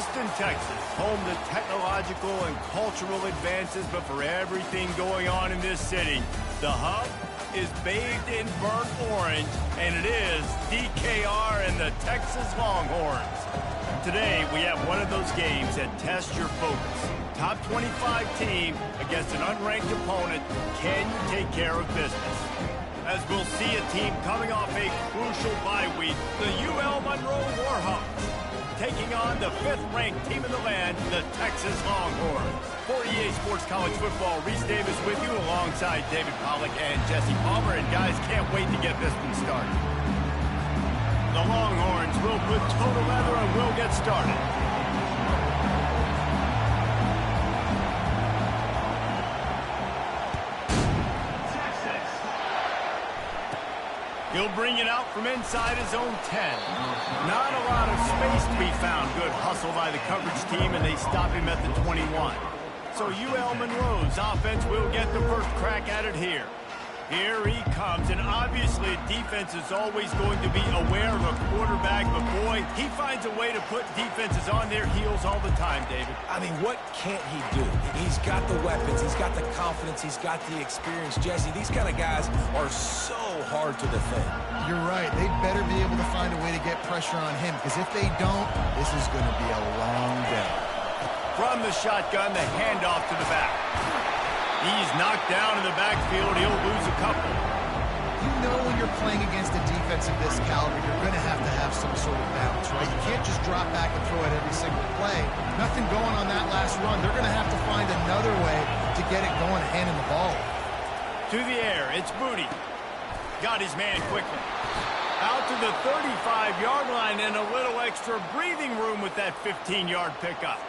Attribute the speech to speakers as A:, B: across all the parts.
A: Austin, Texas, home to technological and cultural advances, but for everything going on in this city, the hub is bathed in burnt orange, and it is DKR and the Texas Longhorns. Today, we have one of those games that tests your focus. Top 25 team against an unranked opponent. Can you take care of business? As we'll see a team coming off a crucial bye week, the UL Monroe Warhawks, taking on the 5th-ranked team in the land, the Texas Longhorns. For EA Sports College Football, Reese Davis with you alongside David Pollack and Jesse Palmer. And guys, can't wait to get this one started. The Longhorns will put total leather and we'll get started. He'll bring it out from inside his own 10. Not a lot of space to be found. Good hustle by the coverage team, and they stop him at the 21. So UL Monroe's offense will get the first crack at it here. Here he comes, and obviously defense is always going to be aware of a quarterback, but boy, he finds a way to put defenses on their heels all the time, David.
B: I mean, what can't he do? He's got the weapons, he's got the confidence, he's got the experience. Jesse, these kind of guys are so hard to defend.
C: You're right. They better be able to find a way to get pressure on him, because if they don't, this is going to be a long day.
A: From the shotgun, the handoff to the back. He's knocked down in the backfield. He'll lose a couple.
C: You know when you're playing against a defense of this caliber, you're going to have some sort of balance, right? You can't just drop back and throw it every single play. Nothing going on that last run. They're going to have to find another way to get it going, handing the ball.
A: To the air, it's Booty. Got his man quickly. Out to the 35-yard line and a little extra breathing room with that 15-yard pickup.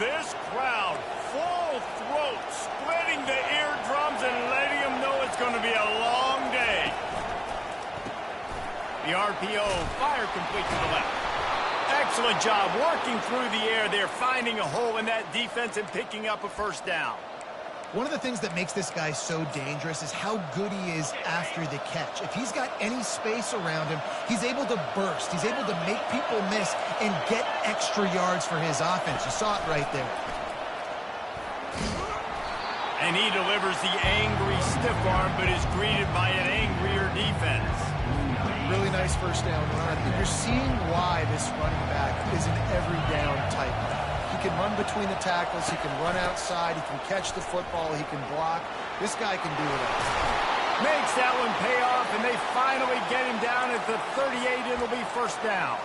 A: This crowd, full throat, splitting the eardrums and letting them know it's going to be a long day. The RPO, fire complete to the left. Excellent job working through the air there, finding a hole in that defense and picking up a first down.
C: One of the things that makes this guy so dangerous is how good he is after the catch. If he's got any space around him, he's able to burst. He's able to make people miss and get extra yards for his offense. You saw it right there.
A: And he delivers the angry stiff arm, but is greeted by an angrier defense.
C: Really nice first down run. And you're seeing why this running back is an every down type. He can run between the tackles, he can run outside, he can catch the football, he can block. This guy can do it all.
A: Makes that one pay off, and they finally get him down at the 38. It'll be first down.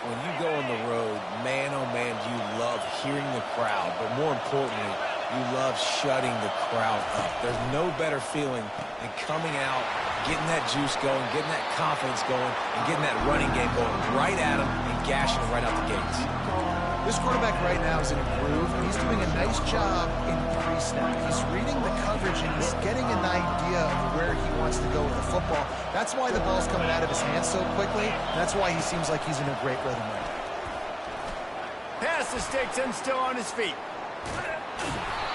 B: When you go on the road, man, oh man, you love hearing the crowd, but more importantly, you love shutting the crowd up. There's no better feeling than coming out, getting that juice going, getting that confidence going, and getting that running game going right at them and gashing them right out the gates.
C: This quarterback right now is in a groove, and he's doing a nice job in pre-snap. He's reading the coverage, and he's getting an idea of where he wants to go with the football. That's why the ball's coming out of his hands so quickly. That's why he seems like he's in a great rhythm right now.
A: Pass the sticks and still on his feet.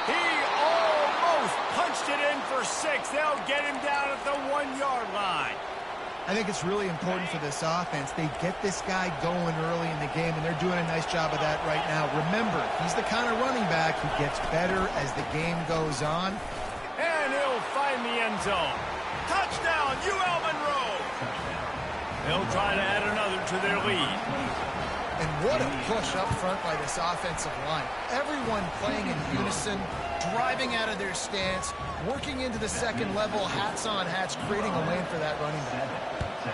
A: He almost punched it in for 6. They'll get him down at the 1-yard line.
C: I think it's really important for this offense. They get this guy going early in the game, and they're doing a nice job of that right now. Remember, he's the kind of running back who gets better as the game goes on.
A: And he'll find the end zone. Touchdown, UL Monroe! They'll try to add another to their lead.
C: And what a push up front by this offensive line. Everyone playing in unison, driving out of their stance, working into the second level, hats on hats, creating a lane for that running back.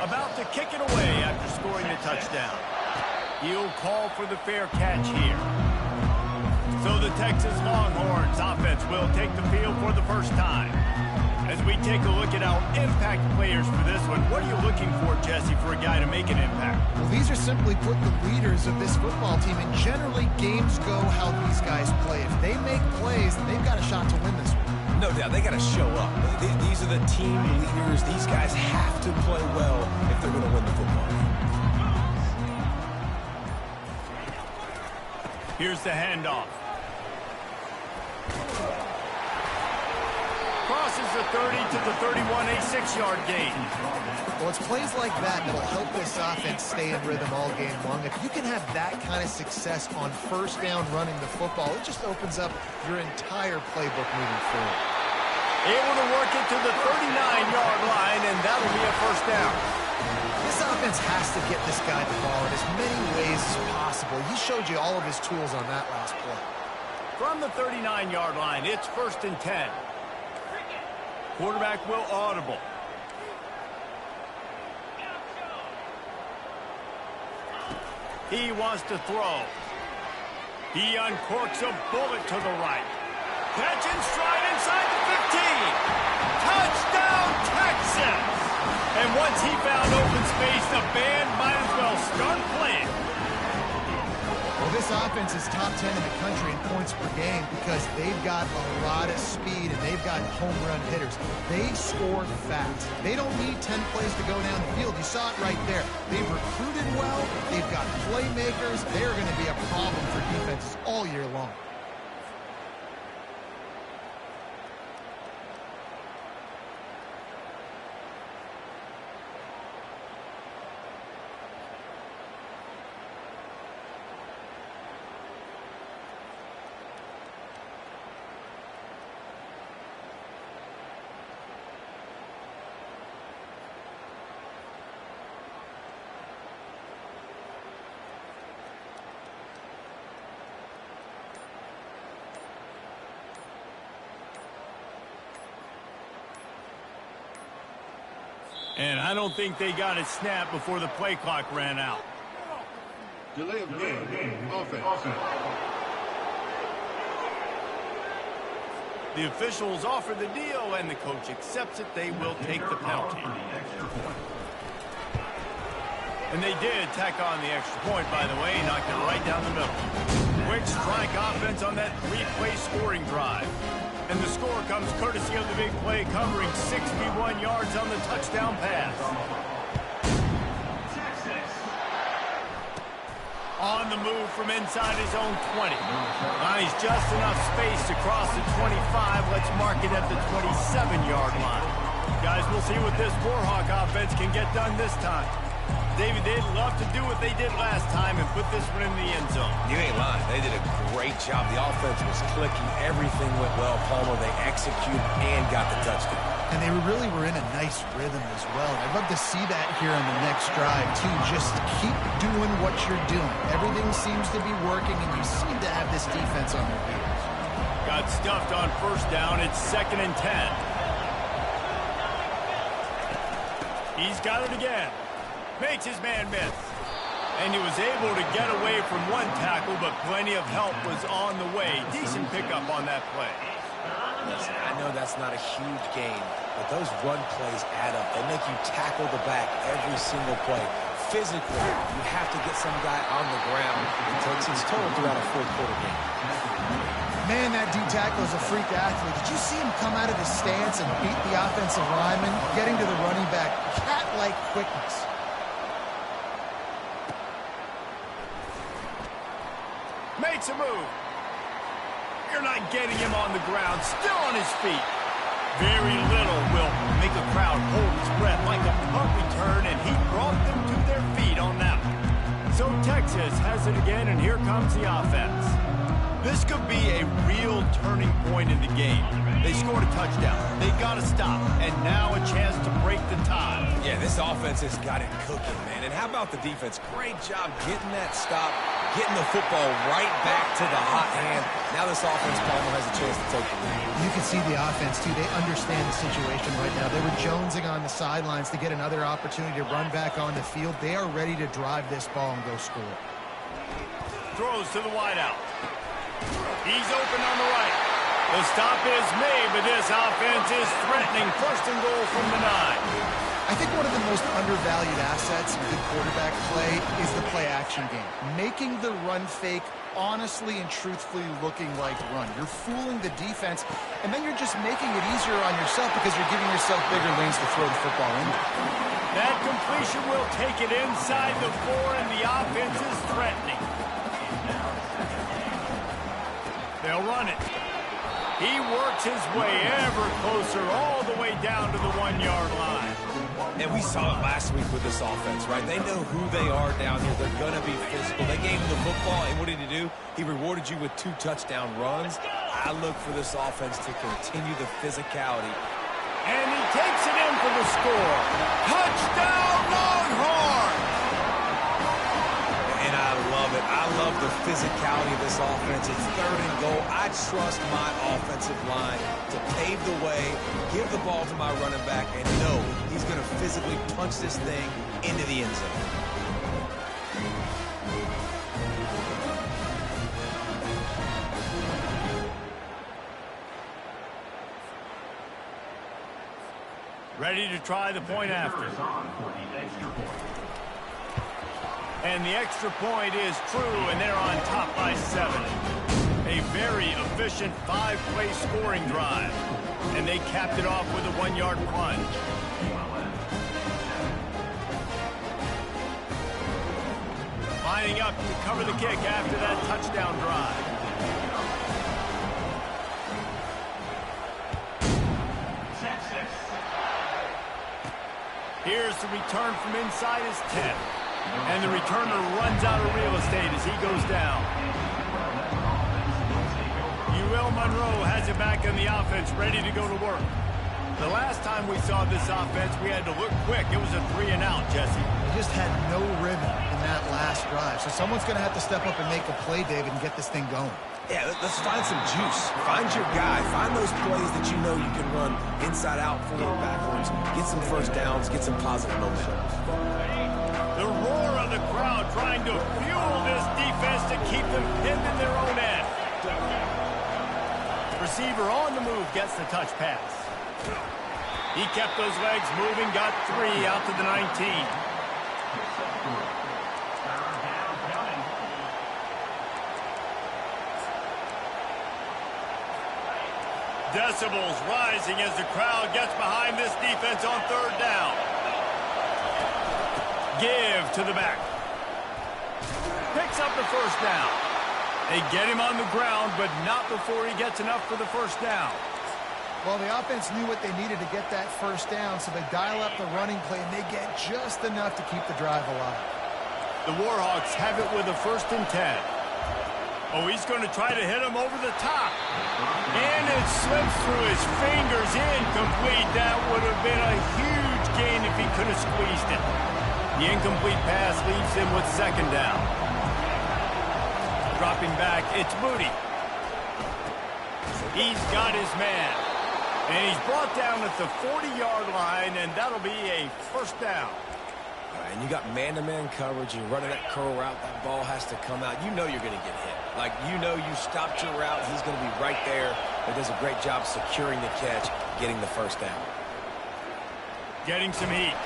A: About to kick it away after scoring the touchdown. He'll call for the fair catch here. So the Texas Longhorns offense will take the field for the first time. As we take a look at our impact players for this one, what are you looking for, Jesse, for a guy to make an impact?
C: Well, these are simply put the leaders of this football team, and generally games go how these guys play. If they make plays, they've got a shot to win this one.
B: No doubt, they got to show up. These are the team leaders. These guys have to play well if they're going to win the football game.
A: Here's the handoff. Crosses reverses the 30 to the 31, a 6-yard gain.
C: Well, it's plays like that that'll help this offense stay in rhythm all game long. If you can have that kind of success on first down running the football, it just opens up your entire playbook moving forward.
A: Able to work it to the 39-yard line, and that'll be a first down.
C: This offense has to get this guy the ball in as many ways as possible. He showed you all of his tools on that last play.
A: From the 39-yard line, it's 1st and 10. Quarterback will audible. He wants to throw. He uncorks a bullet to the right. Catch in stride inside the 15. Touchdown, Texas! And once he found open space, the band might as well start playing.
C: Well, this offense is top 10 in the country in points per game because they've got a lot of speed and they've got home run hitters. They score fast. They don't need 10 plays to go down the field. You saw it right there. They've recruited well. They've got playmakers. They're going to be a problem for defenses all year long.
A: And I don't think they got it snapped before the play clock ran out.
D: Delay of game. Offense.
A: The officials offer the deal, and the coach accepts it. They will take the penalty. And they did tack on the extra point, by the way, knocked it right down the middle. Quick strike offense on that 3-play scoring drive. And the score comes courtesy of the big play, covering 61 yards on the touchdown pass. On the move from inside his own 20. Finds just enough space to cross the 25. Let's mark it at the 27-yard line. Guys, we'll see what this Warhawk offense can get done this time. David, they'd love to do what they did last time and put this one in the end zone.
B: You ain't lying. They did a great job. The offense was clicking. Everything went well. Palmer, they executed and got the touchdown.
C: And they really were in a nice rhythm as well. I'd love to see that here on the next drive, too. Just keep doing what you're doing. Everything seems to be working, and you seem to have this defense on their heels.
A: Got stuffed on first down. It's 2nd and 10. He's got it again. Makes his man miss. And he was able to get away from one tackle, but plenty of help was on the way. Decent pickup on that play.
B: Listen, I know that's not a huge gain, but those run plays add up. They make you tackle the back every single play. Physically, you have to get some guy on the ground. It takes its toll throughout a fourth-quarter game.
C: Man, that D-tackle is a freak athlete. Did you see him come out of his stance and beat the offensive lineman, getting to the running back? Cat-like quickness.
A: Makes a move. You're not getting him on the ground. Still on his feet. Very little will make a crowd hold its breath like a punt return, and he brought them to their feet on that one. So Texas has it again, and here comes the offense. This could be a real turning point in the game. They scored a touchdown. They got to stop, and now a chance to break the tie.
B: Yeah, this offense has got it cooking, man. And how about the defense? Great job getting that stop, getting the football right back to the hot hand. Now this offense, Palmer, has a chance to take the lead.
C: You can see the offense, too. They understand the situation right now. They were jonesing on the sidelines to get another opportunity to run back on the field. They are ready to drive this ball and go score.
A: Throws to the wideout. He's open on the right. The stop is made, but this offense is threatening. 1st and goal from the 9.
C: I think one of the most undervalued assets in good quarterback play is the play-action game. Making the run fake honestly and truthfully looking like run. You're fooling the defense, and then you're just making it easier on yourself because you're giving yourself bigger lanes to throw the football in.
A: That completion will take it inside the 4, and the offense is threatening. They'll run it. He works his way ever closer all the way down to the 1-yard line.
B: And we saw it last week with this offense, right? They know who they are down here. They're going to be physical. They gave him the football, and what did he do? He rewarded you with 2 touchdown runs. I look for this offense to continue the physicality.
A: And he takes it in for the score. Touchdown, Longhorns!
B: And I love it. I love the physicality of this offense. It's 3rd and goal. I trust my offensive line to pave the way, give the ball to my running back, and know he's going to physically punch this thing into the end zone.
A: Ready to try the point after. And the extra point is true, and they're on top by 7. A very efficient 5-play scoring drive. And they capped it off with a 1-yard plunge. Lining up to cover the kick after that touchdown drive. Here's the return from inside his 10. And the returner runs out of real estate as he goes down. UL Monroe has it back in the offense, ready to go to work. The last time we saw this offense, we had to look quick. It was a 3-and-out, Jesse.
C: They just had no rhythm in that last drive. So someone's going to have to step up and make a play, David, and get this thing going.
B: Yeah, let's find some juice. Find your guy. Find those plays that you know you can run inside out, forward, backwards. Get some first downs. Get some positive momentum.
A: The roar of the crowd trying to fuel this defense to keep them pinned in their own end. Receiver on the move gets the touch pass. He kept those legs moving, got 3 out to the 19. Decibels rising as the crowd gets behind this defense on 3rd down. Give to the back. Picks up the 1st down. They get him on the ground, but not before he gets enough for the 1st down.
C: Well, the offense knew what they needed to get that 1st down, so they dial up the running play, and they get just enough to keep the drive alive.
A: The Warhawks have it with a 1st and 10. Oh, he's going to try to hit him over the top. And it slips through his fingers, incomplete. That would have been a huge gain if he could have squeezed it. The incomplete pass leaves him with 2nd down. Dropping back, it's Moody. He's got his man. And he's brought down at the 40-yard line, and that'll be a 1st down.
B: And you got man-to-man coverage. You're running that curl route. That ball has to come out. You know you're going to get hit. Like, you know you stopped your route. He's going to be right there. But does a great job securing the catch, getting the 1st down.
A: Getting some heat.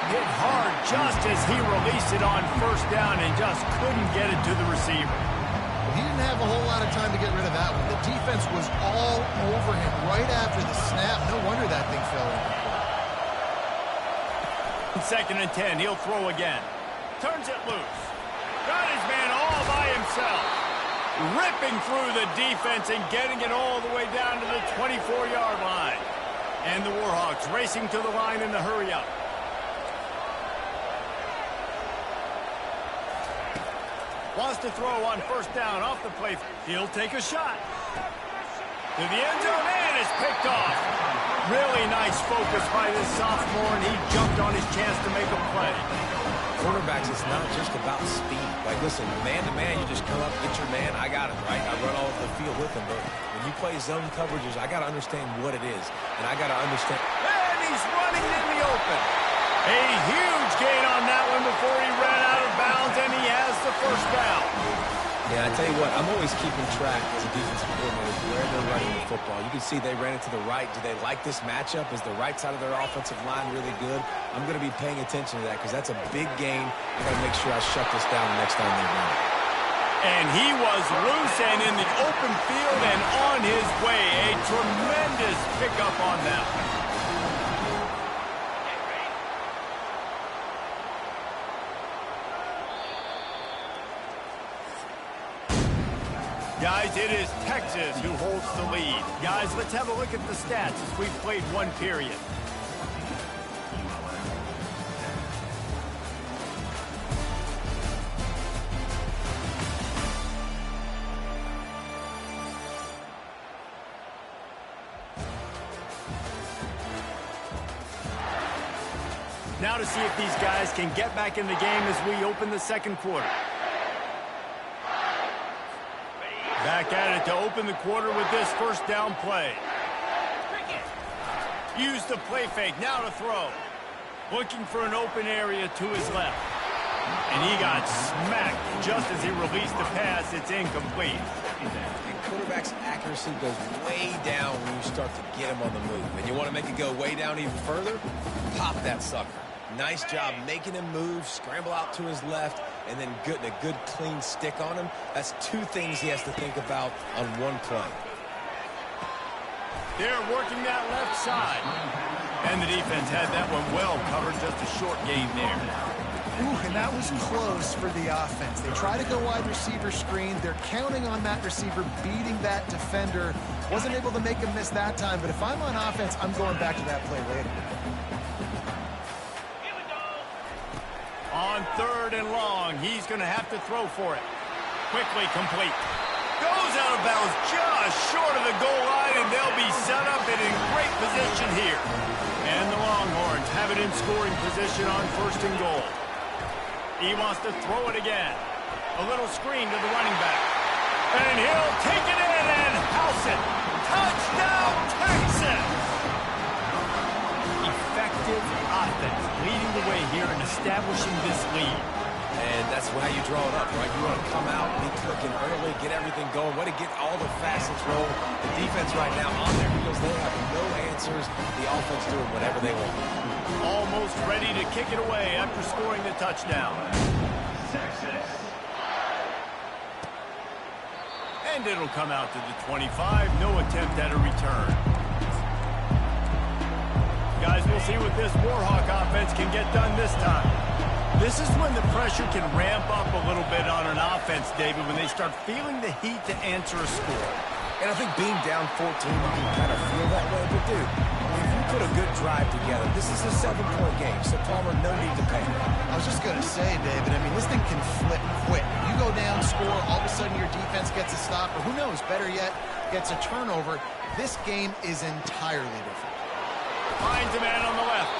A: Hit hard just as he released it on 1st down and just couldn't get it to the receiver.
C: He didn't have a whole lot of time to get rid of that one. The defense was all over him right after the snap. No wonder that thing fell in.
A: 2nd and 10, he'll throw again. Turns it loose. Got his man all by himself. Ripping through the defense and getting it all the way down to the 24-yard line. And the Warhawks racing to the line in the hurry-up. Wants to throw on 1st down off the play. He'll take a shot. To the end zone, and it's picked off. Really nice focus by this sophomore, and he jumped on his chance to make a play.
B: Quarterbacks, it's not just about speed. Like, listen, man-to-man, you just come up, get your man, I got him, right? I run all over the field with him. But when you play zone coverages, I got to understand what it is. And I got to understand.
A: And he's running in the open. A huge gain on that one before he ran out of bounds, and he has the 1st down.
B: Yeah, I tell you what, I'm always keeping track as a defensive coordinator where they're running the football. You can see they ran it to the right. Do they like this matchup? Is the right side of their offensive line really good? I'm going to be paying attention to that because that's a big gain. I got to make sure I shut this down the next time they run it.
A: And he was loose and in the open field and on his way. A tremendous pickup on that one. Guys, it is Texas who holds the lead. Guys, let's have a look at the stats as we've played one period. Now to see if these guys can get back in the game as we open the second quarter. Back at it to open the quarter with this first down play. Use the play fake, now to throw. Looking for an open area to his left. And he got smacked just as he released the pass. It's incomplete.
B: And quarterback's accuracy goes way down when you start to get him on the move. And you want to make it go way down even further? Pop that sucker. Nice job making him move, scramble out to his left, and then getting a good clean stick on him. That's two things he has to think about on one play.
A: They're working that left side. And the defense had that one well covered, just a short gain there.
C: Ooh, and that was close for the offense. They try to go wide receiver screen. They're counting on that receiver beating that defender. Wasn't able to make him miss that time, but if I'm on offense, I'm going back to that play later.
A: On 3rd and long, he's going to have to throw for it. Quickly complete. Goes out of bounds just short of the goal line, and they'll be set up and in great position here. And the Longhorns have it in scoring position on 1st and goal. He wants to throw it again. A little screen to the running back. And he'll take it in and house it. Touchdown, Texas! Effective offense leading the way here and establishing this lead.
B: And that's how you draw it up, right? You want to come out, be clicking early, get everything going, want to get all the facets rolling. The defense right now on their heels, they have no answers. The offense doing whatever they want.
A: Almost ready to kick it away after scoring the touchdown. And it'll come out to the 25. No attempt at a return. Guys, we'll see what this Warhawk offense can get done this time. This is when the pressure can ramp up a little bit on an offense, David, when they start feeling the heat to answer a score.
B: And I think being down 14, you can kind of feel that way. But, dude, if you put a good drive together, this is a 7-point game, so Palmer, no need to panic.
C: I was just going to say, David, I mean, this thing can flip quick. You go down, score, all of a sudden your defense gets a stop, or who knows, better yet, gets a turnover. This game is entirely different.
A: Finds a man on the left.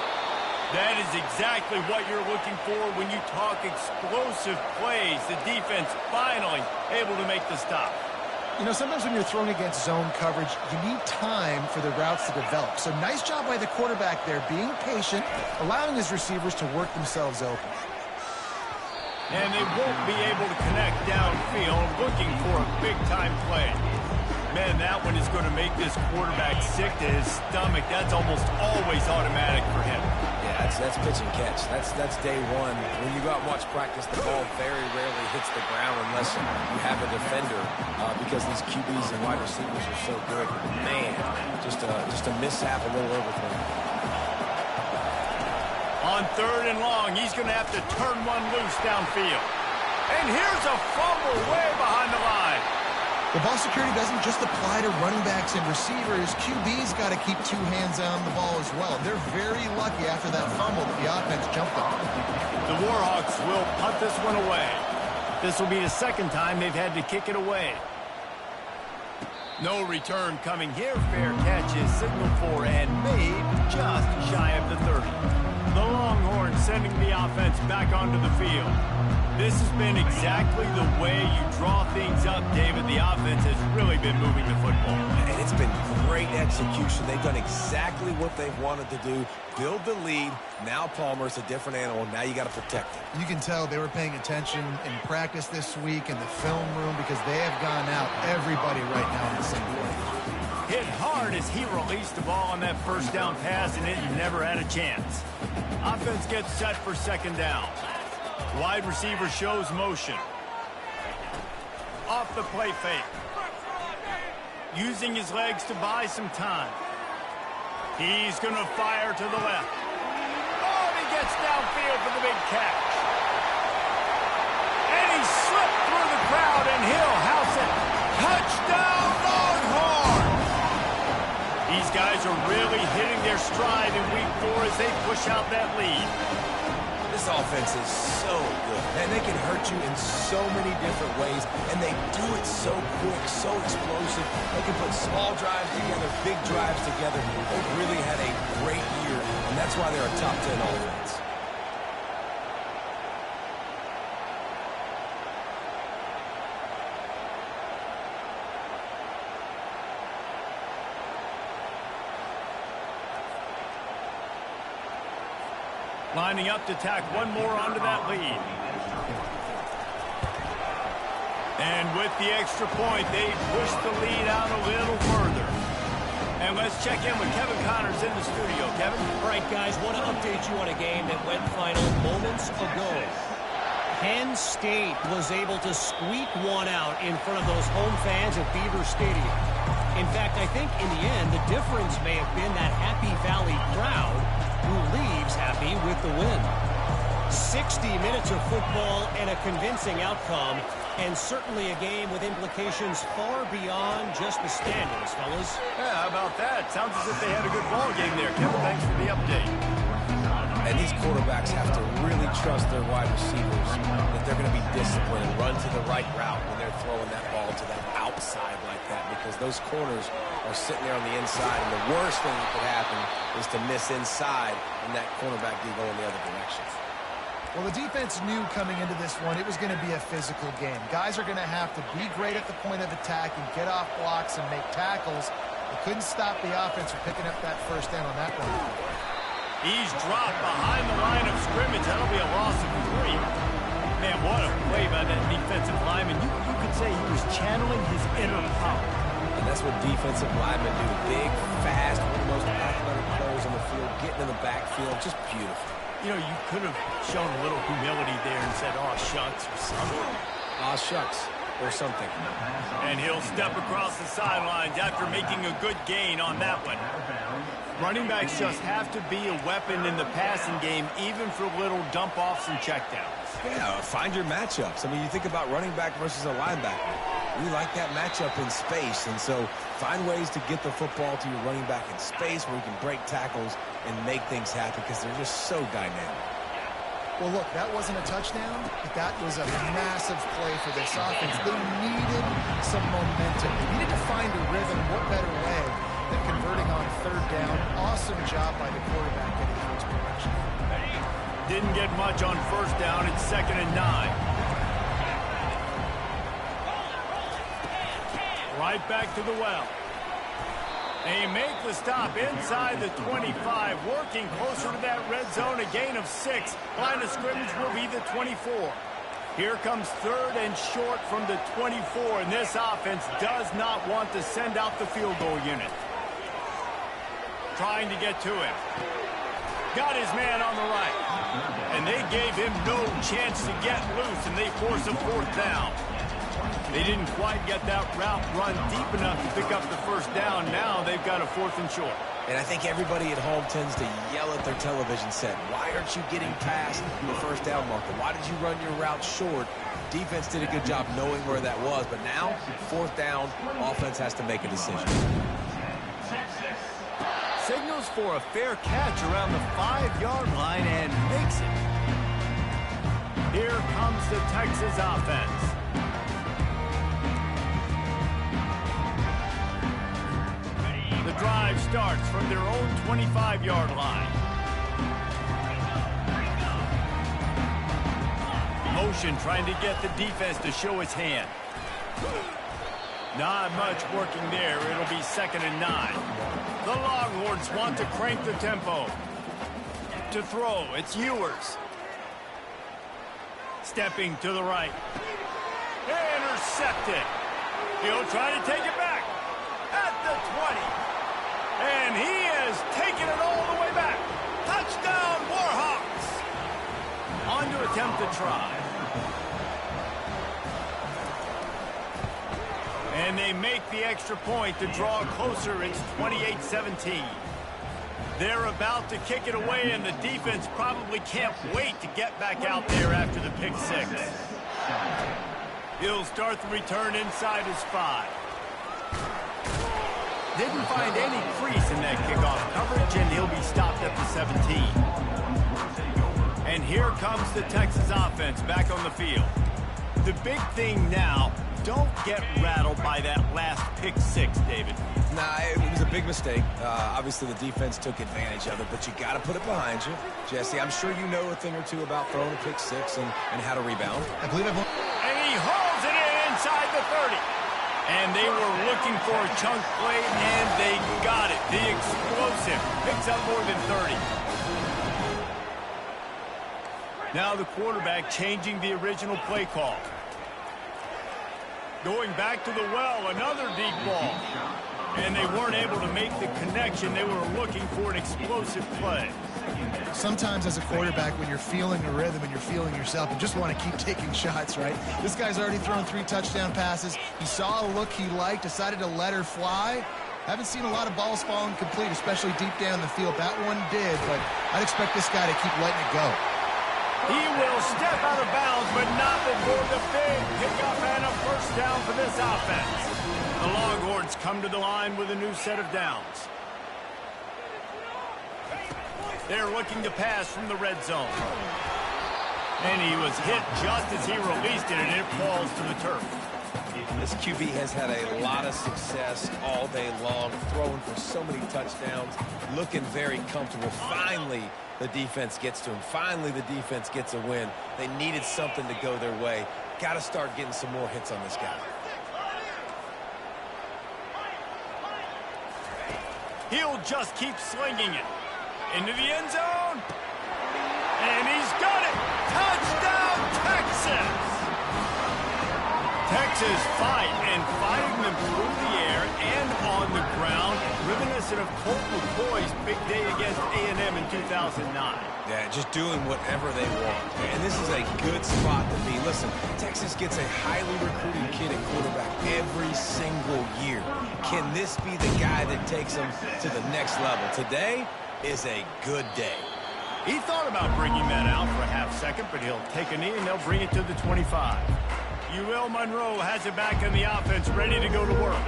A: That is exactly what you're looking for when you talk explosive plays. The defense finally able to make the stop.
C: You know, sometimes when you're thrown against zone coverage, you need time for the routes to develop. So nice job by the quarterback there, being patient, allowing his receivers to work themselves open.
A: And they won't be able to connect downfield, looking for a big-time play. Man, that one is going to make this quarterback sick to his stomach. That's almost always automatic for him.
B: Yeah, that's pitch and catch. That's day one. When you go out and watch practice, the ball very rarely hits the ground unless you have a defender because these QBs and wide receivers are so good. Man, just a mishap, a little overthrow.
A: On 3rd and long, he's going to have to turn one loose downfield. And here's a fumble way behind the line.
C: The ball security doesn't just apply to running backs and receivers. QB's got to keep 2 hands on the ball as well. They're very lucky after that fumble that the offense jumped on.
A: The Warhawks will punt this one away. This will be the 2nd time they've had to kick it away. No return coming here. Fair catch is signaled for and made just shy of the 30. The Longhorns sending the offense back onto the field. This has been exactly the way you draw things up, David. The offense has really been moving the football.
B: And it's been great execution. They've done exactly what they've wanted to do. Build the lead. Now Palmer's a different animal. Now you got to protect it.
C: You can tell they were paying attention in practice this week in the film room because they have gone out everybody right now in the same play.
A: Hit hard as he released the ball on that first down pass, and it never had a chance. Offense gets set for 2nd down. Wide receiver shows motion. Off the play fake. Using his legs to buy some time. He's going to fire to the left. Oh, he gets downfield for the big catch. And he slipped through the crowd, and he'll house it. Touchdown, Longhorn! These guys are really hitting their stride in week 4 as they push out that lead.
B: This offense is so good, and they can hurt you in so many different ways, and they do it so quick, so explosive. They can put small drives together, big drives together. They've really had a great year, and that's why they're a top 10 offense.
A: Lining up to tack one more onto that lead. And with the extra point, they push the lead out a little further. And let's check in with Kevin Connors in the studio. Kevin?
E: All right, guys, want to update you on a game that went final moments ago. Penn State was able to squeak one out in front of those home fans at Beaver Stadium. In fact, I think in the end, the difference may have been that Happy Valley crowd who leaves happy with the win. 60 minutes of football and a convincing outcome, and certainly a game with implications far beyond just the standings, fellas.
A: Yeah, how about that? Sounds as if they had a good ball game there. Kevin, thanks for the update.
B: And these quarterbacks have to really trust their wide receivers that they're going to be disciplined and run to the right route when they're throwing that ball to that outside like that, because those corners are sitting there on the inside, and the worst thing that could happen is to miss inside and that cornerback be going the other direction.
C: Well, the defense knew coming into this one it was going to be a physical game. Guys are going to have to be great at the point of attack and get off blocks and make tackles. They couldn't stop the offense from picking up that first down on that one.
A: He's dropped behind the line of scrimmage. That'll be a loss of 3. Man, what a play by that defensive lineman. You could say he was channeling his inner power.
B: And that's what defensive linemen do. Big, fast, one of the most athletic players on the field, getting in the backfield, just beautiful.
A: You know, you could have shown a little humility there and said, "Aw, shucks," or something.
B: Aw, shucks, or something.
A: And he'll step across the sidelines after making a good gain on that one. Running backs just have to be a weapon in the passing game, even for little dump-offs and checkdowns.
B: Yeah, find your matchups. I mean, you think about running back versus a linebacker. We like that matchup in space, and so find ways to get the football to your running back in space where you can break tackles and make things happen, because they're just so dynamic.
C: Well, look, that wasn't a touchdown, but that was a massive play for this offense. They needed some momentum. They needed to find a rhythm. What better way than converting on third down? Awesome job by the quarterback getting out his production.
A: Didn't get much on first down. It's 2nd and 9. Right back to the well. They make the stop inside the 25, working closer to that red zone, a gain of 6. Line of scrimmage will be the 24. Here comes 3rd and short from the 24, and this offense does not want to send out the field goal unit. Trying to get to him. Got his man on the right. And they gave him no chance to get loose, and they force a 4th down. They didn't quite get that route run deep enough to pick up the first down. Now they've got a 4th and short.
B: And I think everybody at home tends to yell at their television set, "Why aren't you getting past the first down marker? Why did you run your route short?" Defense did a good job knowing where that was, but now, 4th down, offense has to make a decision.
A: Signals for a fair catch around the 5-yard line and makes it. Here comes the Texas offense. The drive starts from their own 25-yard line. Motion trying to get the defense to show its hand. Not much working there. It'll be 2nd and 9. The Longhorns want to crank the tempo. To throw, it's Ewers. Stepping to the right. Intercepted. He'll try to take it back. At the 20. And he has taken it all the way back. Touchdown, Warhawks. On to attempt to try. And they make the extra point to draw closer. It's 28-17. They're about to kick it away, and the defense probably can't wait to get back out there after the pick 6. He'll start the return inside his 5. Didn't find any crease in that kickoff coverage, and he'll be stopped at the 17. And here comes the Texas offense back on the field. The big thing now, don't get rattled by that last pick-6, David.
B: Nah, it was a big mistake. Obviously, the defense took advantage of it, but you got to put it behind you. Jesse, I'm sure you know a thing or two about throwing a pick-6 and how to rebound.
C: I believe I've...
A: And he hauls it in inside the 30. And they were looking for a chunk play, and they got it. The explosive picks up more than 30. Now the quarterback changing the original play call. Going back to the well, another deep ball. And they weren't able to make the connection. They were looking for an explosive play.
C: Sometimes as a quarterback, when you're feeling a rhythm and you're feeling yourself, you just want to keep taking shots, right? This guy's already thrown 3 touchdown passes. He saw a look he liked, decided to let her fly. Haven't seen a lot of balls falling complete, especially deep down the field. That one did, but I'd expect this guy to keep letting it go.
A: He will step out of bounds, but not before the big pickup and a first down for this offense. The Longhorns come to the line with a new set of downs. They're looking to pass from the red zone. And he was hit just as he released it, and it falls to the turf.
B: This QB has had a lot of success all day long, throwing for so many touchdowns, looking very comfortable. Finally, the defense gets to him. Finally, the defense gets a win. They needed something to go their way. Got to start getting some more hits on this guy.
A: He'll just keep slinging it. Into the end zone. And he's got it. Touchdown, Texas! Texas fighting them through the air and on the ground, reminiscent of Colt McCoy's big day against A&M in 2009.
B: Yeah, just doing whatever they want. And this is a good spot to be. Listen, Texas gets a highly recruited kid at quarterback every single year. Can this be the guy that takes them to the next level? Today is a good day.
A: He thought about bringing that out for a half second, but he'll take a knee and they'll bring it to the 25. UL Monroe has it back in the offense, ready to go to work.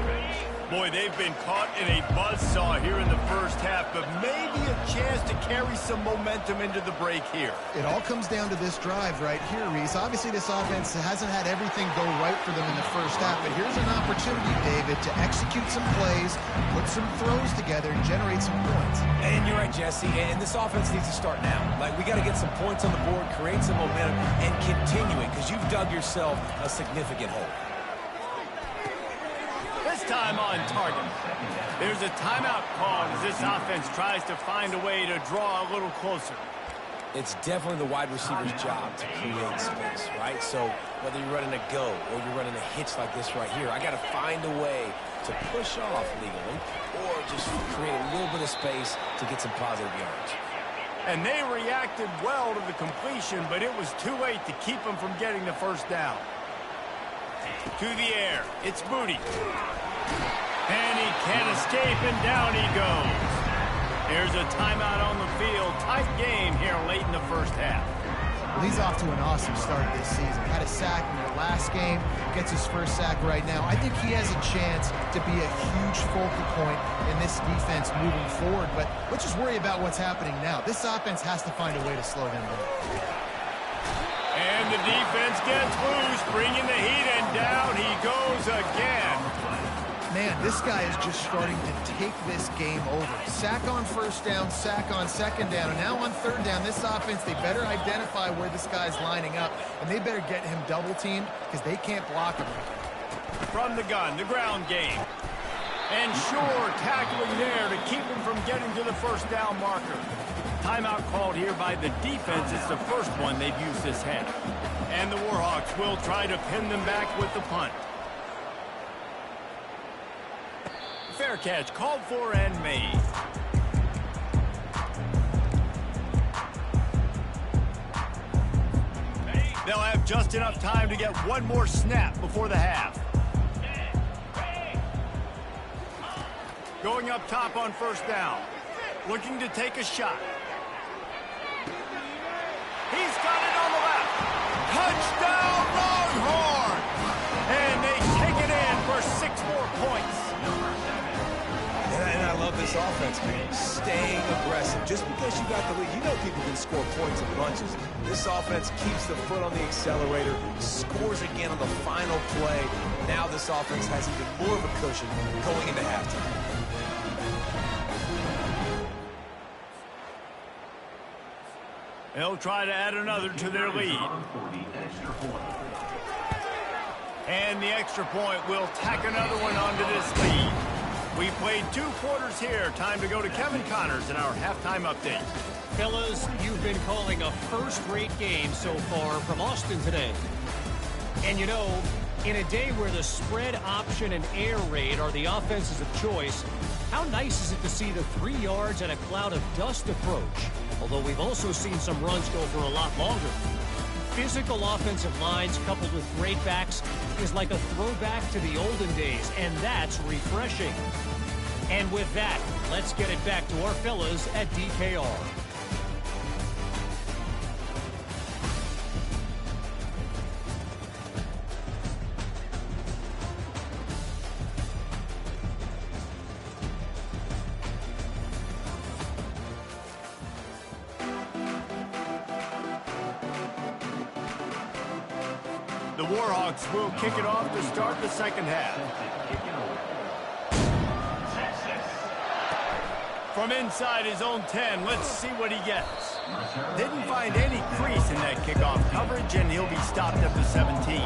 A: Boy, they've been caught in a buzzsaw here in the first half, but maybe a chance to carry some momentum into the break here.
C: It all comes down to this drive right here, Reese. Obviously, this offense hasn't had everything go right for them in the first half, but here's an opportunity, David, to execute some plays, put some throws together, and generate some points.
B: And you're right, Jesse, and this offense needs to start now. Like, we got to get some points on the board, create some momentum, and continue it, because you've dug yourself a significant hole.
A: This time on target. There's a timeout called as this offense tries to find a way to draw a little closer.
B: It's definitely the wide receiver's job to create space, right? So whether you're running a go or you're running a hitch like this right here, I got to find a way to push off legally or just create a little bit of space to get some positive yards.
A: And they reacted well to the completion, but it was too late to keep them from getting the first down. To the air, it's Booty. And he can't escape, and down he goes. There's a timeout on the field. Tight game here late in the first half.
C: Well, he's off to an awesome start this season. Had a sack in their last game, gets his first sack right now. I think he has a chance to be a huge focal point in this defense moving forward, but let's just worry about what's happening now. This offense has to find a way to slow him down.
A: And the defense gets loose, bringing the heat, and down he goes again.
C: Man, this guy is just starting to take this game over. Sack on first down, sack on second down, and now on third down, this offense, they better identify where this guy's lining up, and they better get him double-teamed because they can't block him.
A: From the gun, the ground game. And sure, tackling there to keep him from getting to the first down marker. Timeout called here by the defense. It's the first one they've used this half. And the Warhawks will try to pin them back with the punt. Fair catch called for and made. They'll have just enough time to get one more snap before the half. Going up top on first down. Looking to take a shot. He's got it on the left. Touchdown, Longhorns! points.
B: And I love this offense, staying aggressive. Just because you got the lead, you know people can score points in bunches. This offense keeps the foot on the accelerator, scores again on the final play. Now this offense has even more of a cushion going into halftime.
A: They'll try to add another to their lead. And the extra point will tack another one onto this lead. We played 2 quarters here. Time to go to Kevin Connors in our halftime update.
E: Fellas, you've been calling a first-rate game so far from Austin today. And you know, in a day where the spread option and air raid are the offenses of choice, how nice is it to see the 3 yards and a cloud of dust approach? Although we've also seen some runs go for a lot longer. Physical offensive lines coupled with great backs is like a throwback to the olden days, and that's refreshing. And with that, let's get it back to our fellas at DKR.
A: The Warhawks will kick it off to start the second half. From inside his own 10, let's see what he gets. Didn't find any crease in that kickoff coverage, and he'll be stopped at the 17.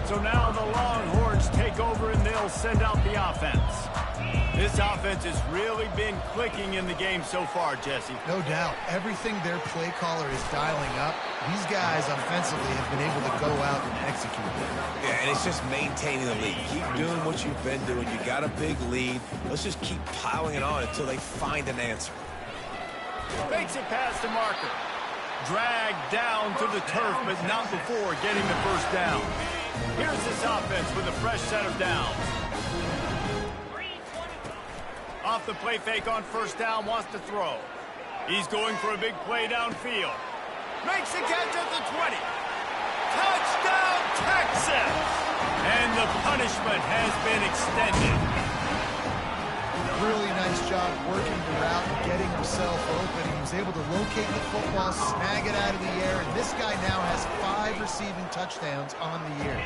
A: So now the Longhorns take over, and they'll send out the offense. This offense has really been clicking in the game so far, Jesse.
C: No doubt. Everything their play caller is dialing up, these guys offensively have been able to go out and execute.
B: Yeah, and it's just maintaining the lead. Keep doing what you've been doing. You got a big lead. Let's just keep piling it on until they find an answer.
A: Makes it past the marker. Dragged down to the turf, but not before getting the first down. Here's this offense with a fresh set of downs. Off the play fake on first down, wants to throw. He's going for a big play downfield. Makes the catch at the 20. Touchdown, Texas! And the punishment has been extended.
C: Really nice job working the route and getting himself open. He was able to locate the football, snag it out of the air, and this guy now has 5 receiving touchdowns on the year.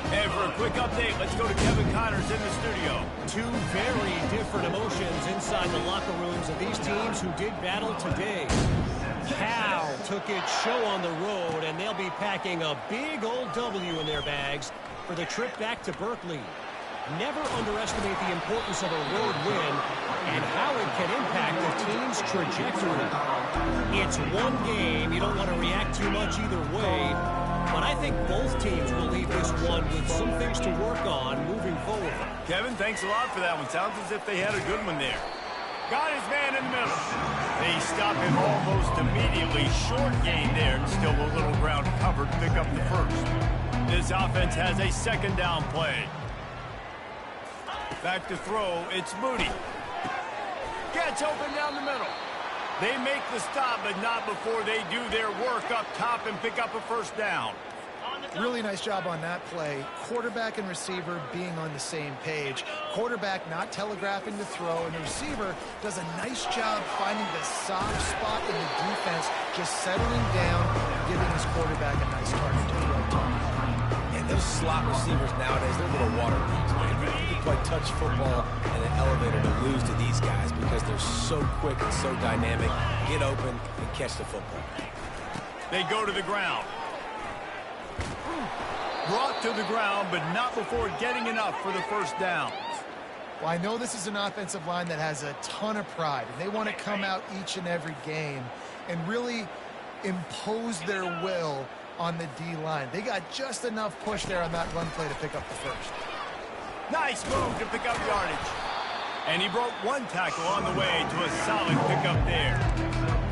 A: And for a quick update, let's go to Kevin Connors in the studio.
E: 2 very different emotions inside the locker rooms of these teams who did battle today. Cal took its show on the road, and they'll be packing a big old W in their bags for the trip back to Berkeley. Never underestimate the importance of a road win and how it can impact the team's trajectory. It's one game. You don't want to react too much either way, but I think both teams will leave this one with some things to work on moving forward.
A: Kevin, thanks a lot for that one. Sounds as if they had a good one there. Got his man in the middle. They stop him almost immediately. Short gain there, and still a little ground covered to pick up the first. This offense has a second down play. Back to throw, it's Moody. Gets open down the middle. They make the stop, but not before they do their work up top and pick up a first down.
C: Really nice job on that play. Quarterback and receiver being on the same page. Quarterback not telegraphing the throw, and the receiver does a nice job finding the soft spot in the defense, just settling down and giving his quarterback a nice target to throw to.
B: And those slot receivers nowadays, they're little water leaks, man. You can play touch football in an elevator to lose to these guys because they're so quick and so dynamic. Get open and catch the football.
A: They go to the ground. Brought to the ground, but not before getting enough for the first down.
C: Well, I know this is an offensive line that has a ton of pride, and they want to come out each and every game and really impose their will on the D-line. They got just enough push there on that run play to pick up the first.
A: Nice move to pick up yardage. And he broke one tackle on the way to a solid pickup there.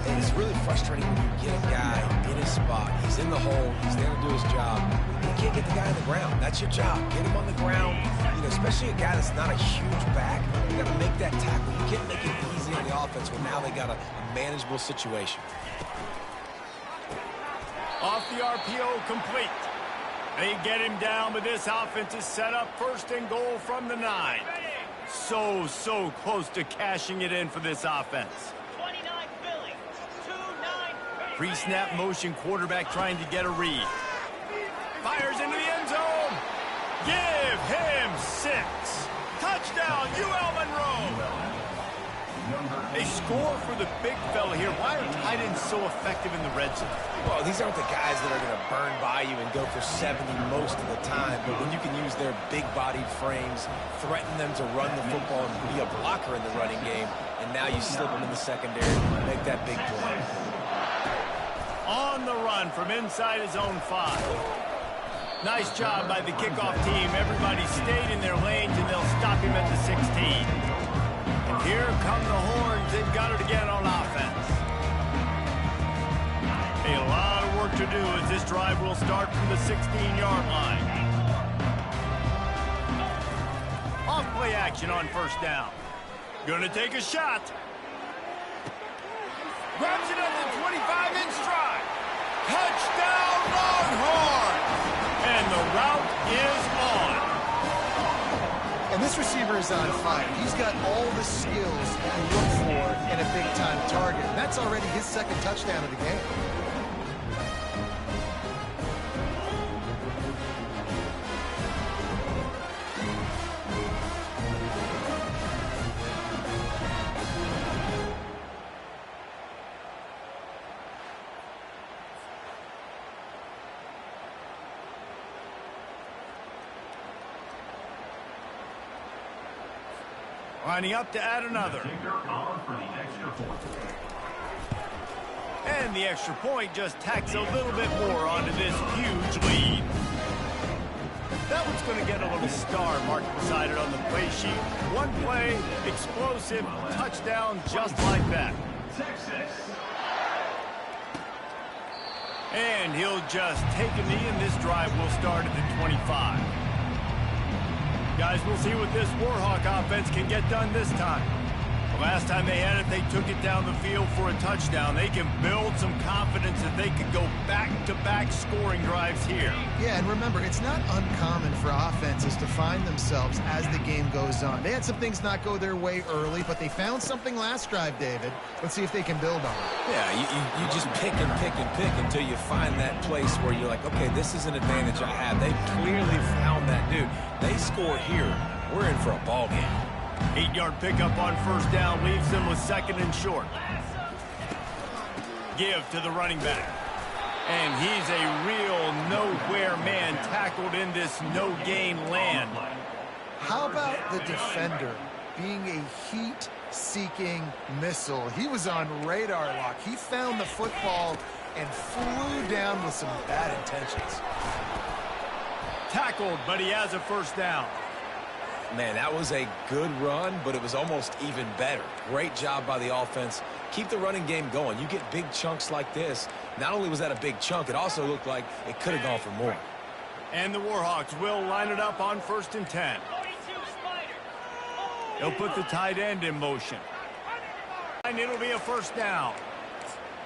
B: And it's really frustrating when you get a guy in his spot. He's in the hole. He's there to do his job. You can't get the guy on the ground. That's your job. Get him on the ground. You know, especially a guy that's not a huge back. You got to make that tackle. You can't make it easy on the offense when now they got a manageable situation.
A: Off the RPO, complete. They get him down, but this offense is set up first and goal from the 9. So close to cashing it in for this offense. Pre-snap motion, quarterback trying to get a read. Fires into the end zone. Give him 6. Touchdown, UL Monroe. They score for the big fella here. Why are tight ends so effective in the red zone?
B: Well, these aren't the guys that are going to burn by you and go for 70 most of the time, but when you can use their big-bodied frames, threaten them to run the football and be a blocker in the running game, and now you slip them in the secondary and make that big play.
A: On the run from inside his own 5. Nice job by the kickoff team. Everybody stayed in their lanes, and they'll stop him at the 16. Here come the horns. They've got it again on offense. A lot of work to do as this drive will start from the 16-yard line. Off play action on first down. Gonna take a shot. Grabs it at the 25 in stride. Touchdown Longhorns! And the route is on.
C: And this receiver is on fire. He's got all the skills you look for in a big-time target. And that's already his second touchdown of the game.
A: Lining up to add another. And the extra point just tacks a little bit more onto this huge lead. That one's going to get a little star marked beside it on the play sheet. One play, explosive, touchdown just like that. And he'll just take a knee, and this drive will start at the 25. Guys, we'll see what this Warhawk offense can get done this time. The last time they had it, they took it down the field for a touchdown. They can build some confidence that they could go back-to-back scoring drives here.
C: Yeah, and remember, it's not uncommon for offenses to find themselves as the game goes on. They had some things not go their way early, but they found something last drive, David. Let's see if they can build on it.
B: Yeah, you just pick and pick and pick until you find that place where you're like, okay, this is an advantage I have. They clearly found that, dude. They score here. We're in for a ball game.
A: 8-yard pickup on first down leaves them with second and short. Give to the running back. And he's a real nowhere man tackled in this no-gain land.
C: How about the defender being a heat-seeking missile? He was on radar lock. He found the football and flew down with some bad intentions.
A: Tackled, but he has a first down.
B: Man, that was a good run, but it was almost even better. Great job by the offense. Keep the running game going. You get big chunks like this. Not only was that a big chunk, it also looked like it could have gone for more.
A: And the Warhawks will line it up on first and 10. They'll put the tight end in motion. And it'll be a first down.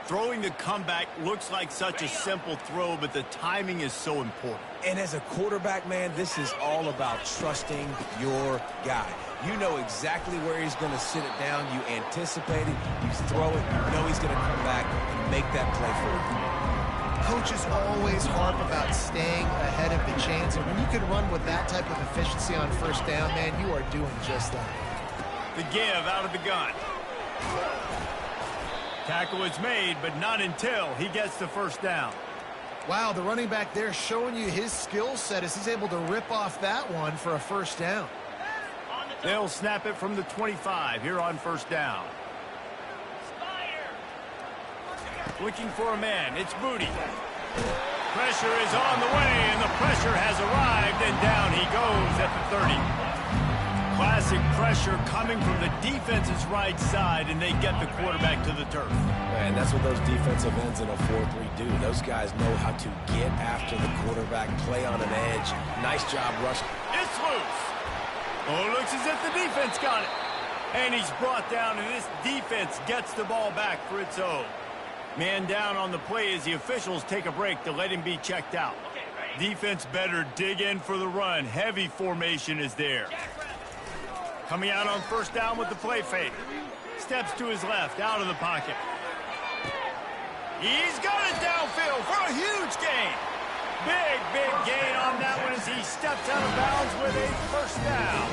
A: Throwing the comeback looks like such a simple throw, but the timing is so important.
B: And as a quarterback, man, this is all about trusting your guy. You know exactly where he's going to sit it down. You anticipate it. You throw it. You know he's going to come back and make that play for you.
C: Coaches always harp about staying ahead of the chains, and when you can run with that type of efficiency on first down, man, you are doing just that.
A: The give out of the gun. Tackle is made, but not until he gets the first down.
C: Wow, the running back there showing you his skill set as he's able to rip off that one for a first down.
A: They'll snap it from the 25 here on first down. Looking for a man. It's Booty. Pressure is on the way, and the pressure has arrived, and down he goes at the 30. Classic pressure coming from the defense's right side, and they get the quarterback to the turf.
B: Man, that's what those defensive ends in a 4-3 do. Those guys know how to get after the quarterback, play on an edge. Nice job rushing.
A: It's loose. Oh, looks as if the defense got it. And he's brought down, and this defense gets the ball back for its own. Man down on the play as the officials take a break to let him be checked out. Defense better dig in for the run. Heavy formation is there. Coming out on first down with the play fake. Steps to his left, out of the pocket. He's got it downfield for a huge gain. Big gain on that one as he steps out of bounds with a first down.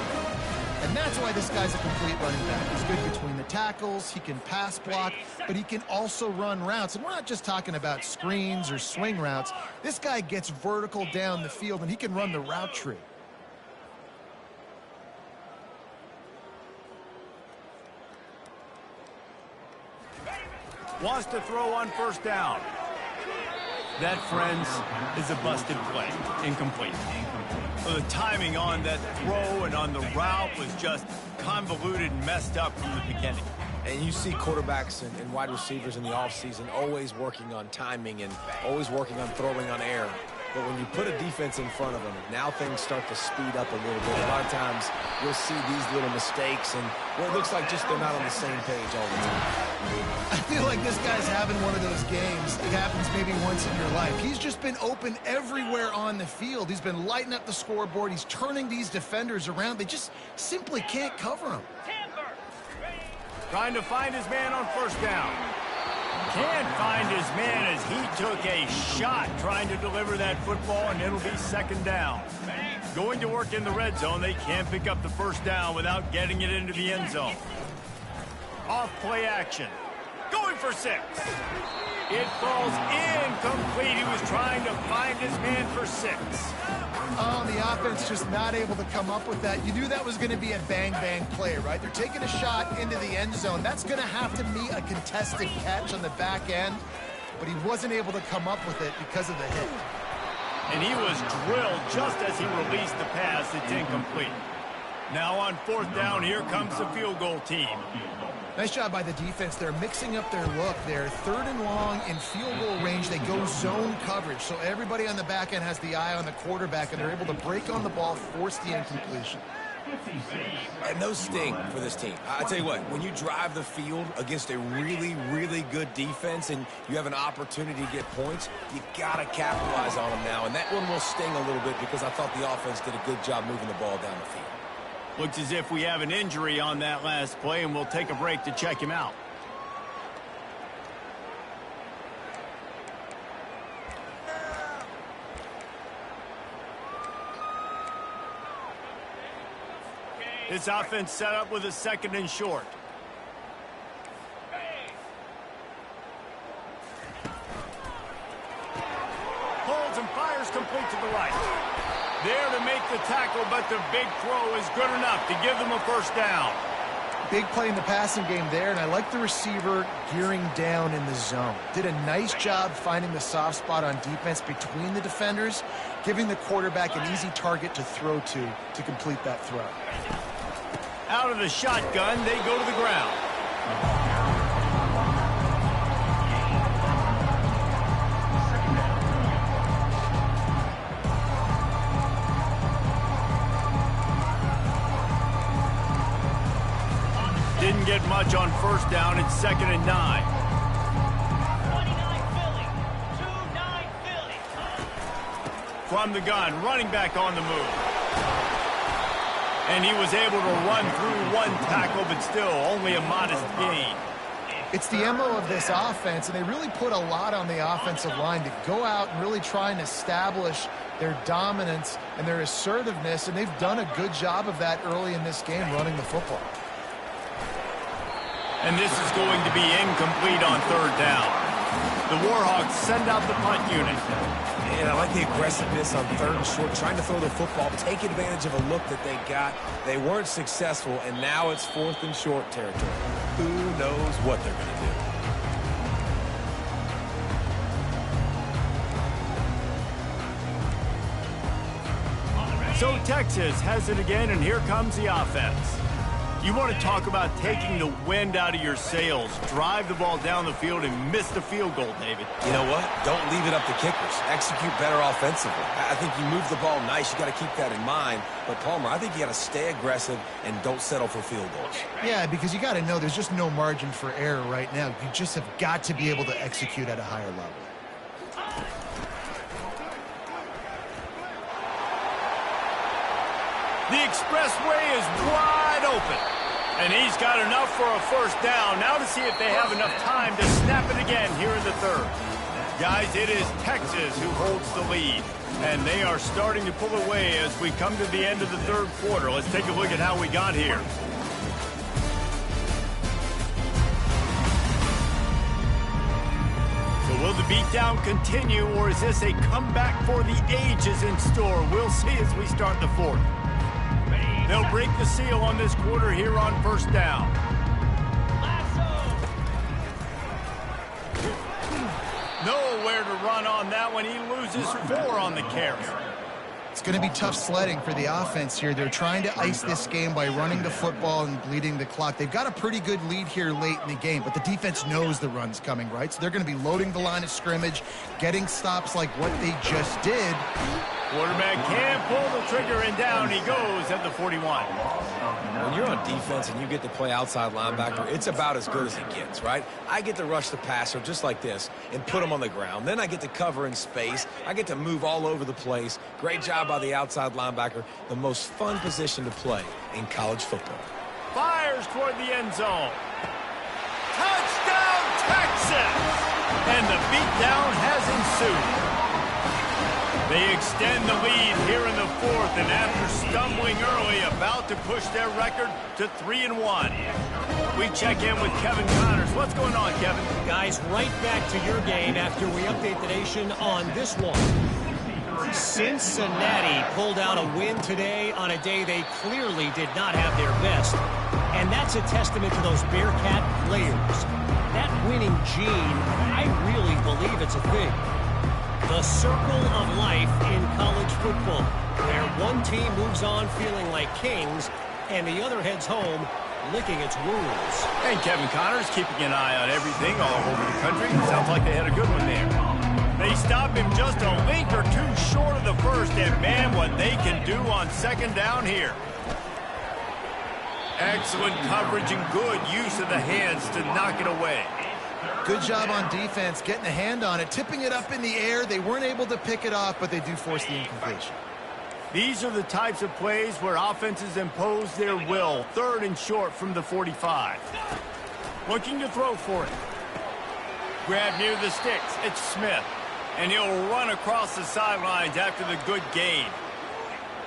C: And that's why this guy's a complete running back. He's good between the tackles, he can pass block, but he can also run routes. And we're not just talking about screens or swing routes. This guy gets vertical down the field, and he can run the route tree.
A: Wants to throw on first down. That, friends, is a busted play. Incomplete. Well, the timing on that throw and on the route was just convoluted and messed up from the beginning.
B: And you see quarterbacks and wide receivers in the offseason always working on timing and always working on throwing on air. But when you put a defense in front of them, now things start to speed up a little bit. A lot of times you'll see these little mistakes and well, it looks like just they're not on the same page all the time.
C: I feel like this guy's having one of those games. It happens maybe once in your life. He's just been open everywhere on the field. He's been lighting up the scoreboard. He's turning these defenders around. They just simply can't cover him.
A: Trying to find his man on first down. Can't find his man as he took a shot trying to deliver that football, and it'll be second down. Going to work in the red zone. They can't pick up the first down without getting it into the end zone. Off play action. Going for 6. It falls incomplete. He was trying to find his man for 6.
C: Oh, the offense just not able to come up with that. You knew that was going to be a bang-bang play, right? They're taking a shot into the end zone. That's going to have to be a contested catch on the back end, but he wasn't able to come up with it because of the hit.
A: And he was drilled just as he released the pass. It's incomplete. Now on fourth down, here comes the field goal team.
C: Nice job by the defense. They're mixing up their look. They're third and long in field goal range. They go zone coverage. So everybody on the back end has the eye on the quarterback, and they're able to break on the ball, force the incompletion.
B: And those sting for this team. I tell you what, when you drive the field against a really good defense and you have an opportunity to get points, you got to capitalize on them now. And that one will sting a little bit because I thought the offense did a good job moving the ball down the field.
A: Looks as if we have an injury on that last play, and we'll take a break to check him out. This offense set up with a second and short. Holds and fires complete to the right. There to make the tackle, but the big throw is good enough to give them a first down.
C: Big play in the passing game there, and I like the receiver gearing down in the zone. Did a nice job finding the soft spot on defense between the defenders, giving the quarterback an easy target to throw to complete that throw.
A: Out of the shotgun, they go to the ground. Didn't get much on first down. It's 2nd and 9.
E: 29 Philly. 2-9 Philly.
A: From the gun, running back on the move. And he was able to run through one tackle, but still only a modest gain.
C: It's the MO of this offense, and they really put a lot on the offensive line to go out and really try and establish their dominance and their assertiveness, and they've done a good job of that early in this game running the football.
A: And this is going to be incomplete on third down. The Warhawks send out the punt unit.
B: And I like the aggressiveness on third and short, trying to throw the football, take advantage of a look that they got. They weren't successful, and now it's 4th and short territory. Who knows what they're going to do.
A: So Texas has it again, and here comes the offense. You want to talk about taking the wind out of your sails. Drive the ball down the field and miss the field goal, David.
B: You know what? Don't leave it up to kickers. Execute better offensively. I think you move the ball nice. You got to keep that in mind. But, Palmer, I think you got to stay aggressive and don't settle for field goals.
C: Yeah, because you got to know there's just no margin for error right now. You just have got to be able to execute at a higher level.
A: The expressway is wide open. And he's got enough for a first down. Now to see if they have enough time to snap it again here in the third. Guys, it is Texas who holds the lead. And they are starting to pull away as we come to the end of the third quarter. Let's take a look at how we got here. So will the beatdown continue, or is this a comeback for the ages in store? We'll see as we start the fourth. They'll break the seal on this quarter here on first down. Nowhere to run on that one. He loses 4 on the carry.
C: It's going to be tough sledding for the offense here. They're trying to ice this game by running the football and bleeding the clock. They've got a pretty good lead here late in the game, but the defense knows the run's coming, right? So they're going to be loading the line of scrimmage, getting stops like what they just did.
A: Quarterback can't pull the trigger, and down he goes at the 41.
B: When you're on defense and you get to play outside linebacker, it's about as good as it gets, right? I get to rush the passer just like this and put him on the ground. Then I get to cover in space. I get to move all over the place. Great job by the outside linebacker. The most fun position to play in college football.
A: Fires toward the end zone. Touchdown, Texas! And the beatdown has ensued. They extend the lead here in the fourth, and after stumbling early, about to push their record to 3-1. We check in with Kevin Connors. What's going on, Kevin?
E: Guys, right back to your game after we update the nation on this one. Cincinnati pulled out a win today on a day they clearly did not have their best. And that's a testament to those Bearcat players. That winning gene, I really believe it's a thing. The circle of life in college football, where one team moves on feeling like kings, and the other heads home licking its wounds.
A: And Kevin Connors keeping an eye on everything all over the country. Sounds like they had a good one there. They stop him just a link or two short of the first, and man, what they can do on second down here. Excellent coverage and good use of the hands to knock it away.
C: Good job on defense, getting a hand on it, tipping it up in the air. They weren't able to pick it off, but they do force the incompletion.
A: These are the types of plays where offenses impose their will. Third and short from the 45. Looking to throw for it. Grab near the sticks. It's Smith. And he'll run across the sidelines after the good gain.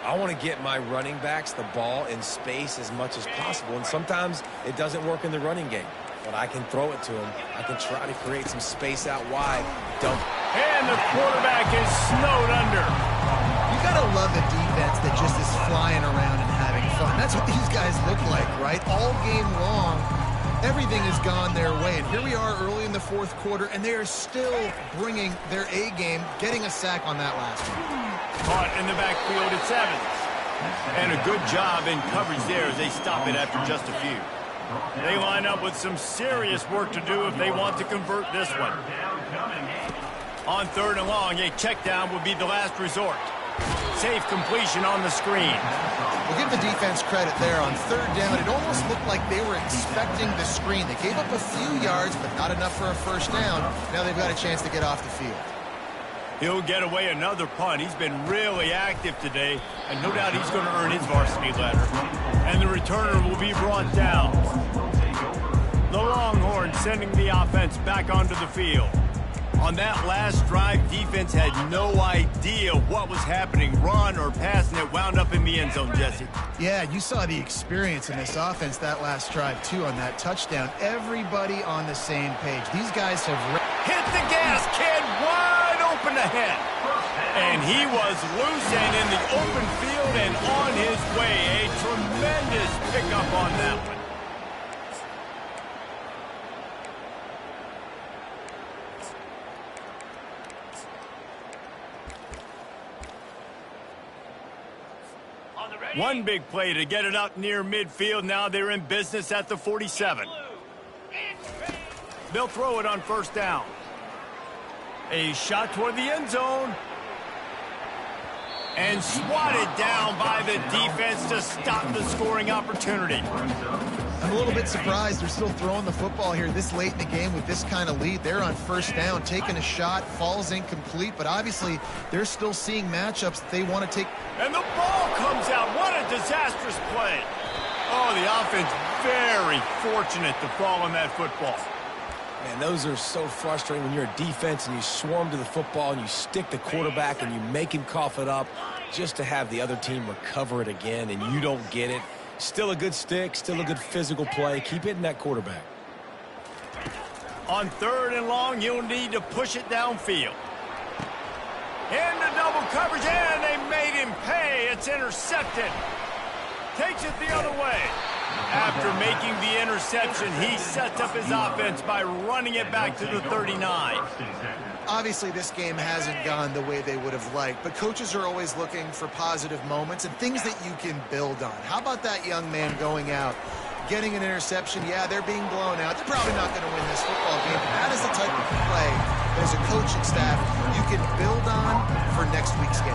B: I want to get my running backs the ball in space as much as possible, and sometimes it doesn't work in the running game. But I can throw it to him. I can try to create some space out wide. Dump.
A: And the quarterback is snowed under.
C: You got to love a defense that just is flying around and having fun. That's what these guys look like, right? All game long, everything has gone their way. And here we are early in the fourth quarter, and they are still bringing their A game, getting a sack on that last one.
A: Caught in the backfield, it's Evans. And a good job in coverage there as they stop it after just a few. They line up with some serious work to do if they want to convert this one. On third and long, a check down would be the last resort. Safe completion on the screen.
C: We'll give the defense credit there on third down. It almost looked like they were expecting the screen. They gave up a few yards, but not enough for a first down. Now they've got a chance to get off the field.
A: He'll get away another punt. He's been really active today, and no doubt he's going to earn his varsity letter. And the returner will be brought down. The Longhorns sending the offense back onto the field. On that last drive, defense had no idea what was happening, run or pass, and it wound up in the end zone, Jesse.
C: Yeah, you saw the experience in this offense that last drive, too, on that touchdown. Everybody on the same page. These guys have
A: hit the gas, kid, wide open ahead. And he was loose and in the open field and on his way. A tremendous pickup on that one. One big play to get it up near midfield. Now they're in business at the 47. They'll throw it on first down. A shot toward the end zone. And swatted down by the defense to stop the scoring opportunity.
C: I'm a little bit surprised they're still throwing the football here this late in the game with this kind of lead. They're on first down, taking a shot, falls incomplete, but obviously they're still seeing matchups that they want to take.
A: And the ball comes out. What a disastrous play. Oh, the offense very fortunate to fall on that football.
B: Man, those are so frustrating when you're a defense and you swarm to the football and you stick the quarterback and you make him cough it up just to have the other team recover it again and you don't get it. Still a good stick, still a good physical play. Keep hitting that quarterback.
A: On 3rd and long, you'll need to push it downfield. Into double coverage, and they made him pay. It's intercepted. Takes it the other way. After making the interception, he sets up his offense by running it back to the 39.
C: Obviously, this game hasn't gone the way they would have liked, but coaches are always looking for positive moments and things that you can build on. How about that young man going out, getting an interception? Yeah, they're being blown out. They're probably not going to win this football game, but that is the type of play that as a coaching staff you can build on for next week's game.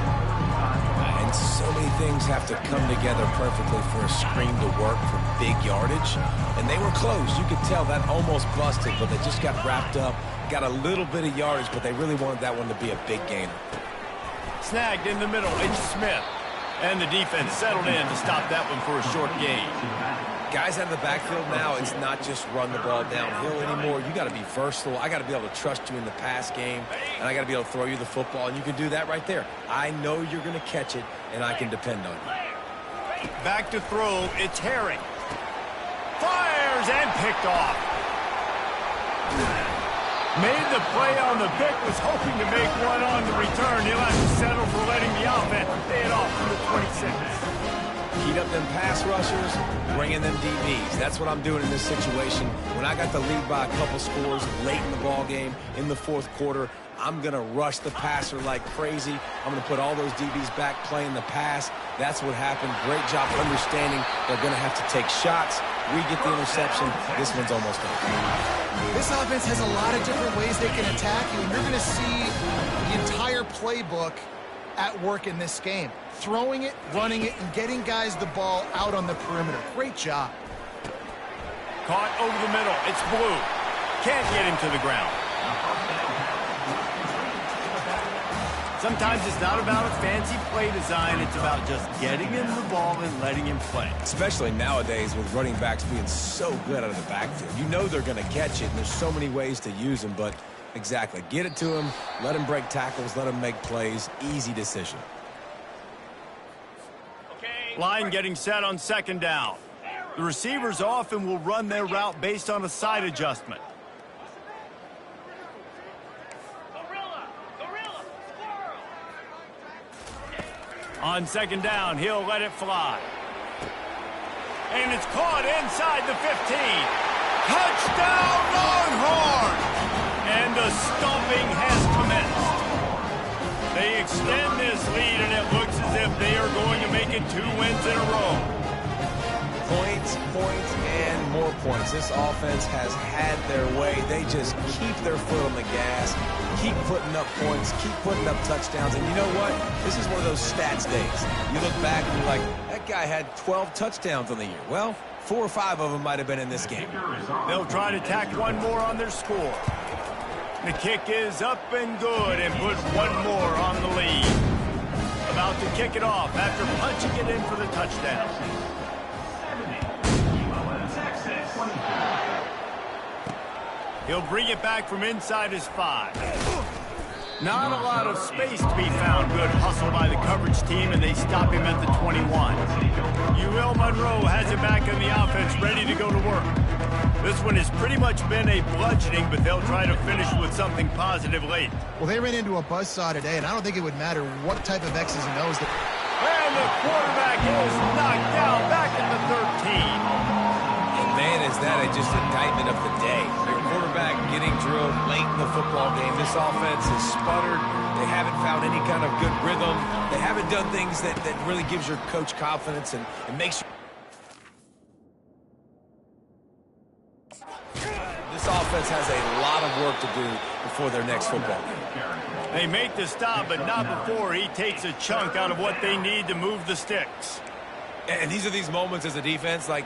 B: And so many things have to come together perfectly for a screen to work for big yardage. And they were close. You could tell that almost busted, but they just got wrapped up, got a little bit of yardage, but they really wanted that one to be a big gainer.
A: Snagged in the middle, it's Smith. And the defense settled in to stop that one for a short gain.
B: Guys out of the backfield now, it's not just run the ball downhill anymore. You got to be versatile. I got to be able to trust you in the pass game, and I got to be able to throw you the football, and you can do that right there. I know you're going to catch it, and I can depend on you.
A: Back to throw, it's Herring. Fires and picked off. Made the play on the pick, was hoping to make one on the return. He'll have to settle for letting the offense pay it off from the 26.
B: Heat up them pass rushers, bring in them DBs. That's what I'm doing in this situation. When I got the lead by a couple scores late in the ball game, in the 4th quarter, I'm going to rush the passer like crazy. I'm going to put all those DBs back playing the pass. That's what happened. Great job understanding they're going to have to take shots. We get the interception. This one's almost over.
C: This offense has a lot of different ways they can attack you, and you're going to see the entire playbook at work in this game. Throwing it, running it, and getting guys the ball out on the perimeter. Great job.
A: Caught over the middle. It's Blue. Can't get him to the ground. Sometimes it's not about a fancy play design. It's about just getting him the ball and letting him play.
B: Especially nowadays with running backs being so good out of the backfield. You know they're going to catch it, and there's so many ways to use them, but exactly. Get it to him, let him break tackles, let him make plays. Easy decision.
A: Line getting set on 2nd down. The receivers often will run their route based on a side adjustment. On 2nd down, he'll let it fly. And it's caught inside the 15. Touchdown, Longhorn! And the stomping has commenced. They extend this lead, and it looks as if they are going to make it 2 wins in a row.
B: Points, points, and more points. This offense has had their way. They just keep their foot on the gas, keep putting up points, keep putting up touchdowns. And you know what? This is one of those stats days. You look back and you're like, that guy had 12 touchdowns on the year. Well, 4 or 5 of them might have been in this game.
A: They'll try to tack one more on their score. The kick is up and good and put one more on the lead. About to kick it off after punching it in for the touchdown. He'll bring it back from inside his 5. Not a lot of space to be found. Good hustle by the coverage team, and they stop him at the 21. UL Monroe has it back in the offense, ready to go to work. This one has pretty much been a bludgeoning, but they'll try to finish with something positive late.
C: Well, they ran into a buzzsaw today, and I don't think it would matter what type of X's and O's.
A: And the quarterback is knocked down back at the 13.
B: Man, is that just an indictment of the day. Your quarterback getting drilled late in the football game. This offense has sputtered. They haven't found any kind of good rhythm. They haven't done things that really gives your coach confidence and makes you... This offense has a lot of work to do before their next football game.
A: They make the stop, but not before he takes a chunk out of what they need to move the sticks.
B: And these are these moments as a defense, like,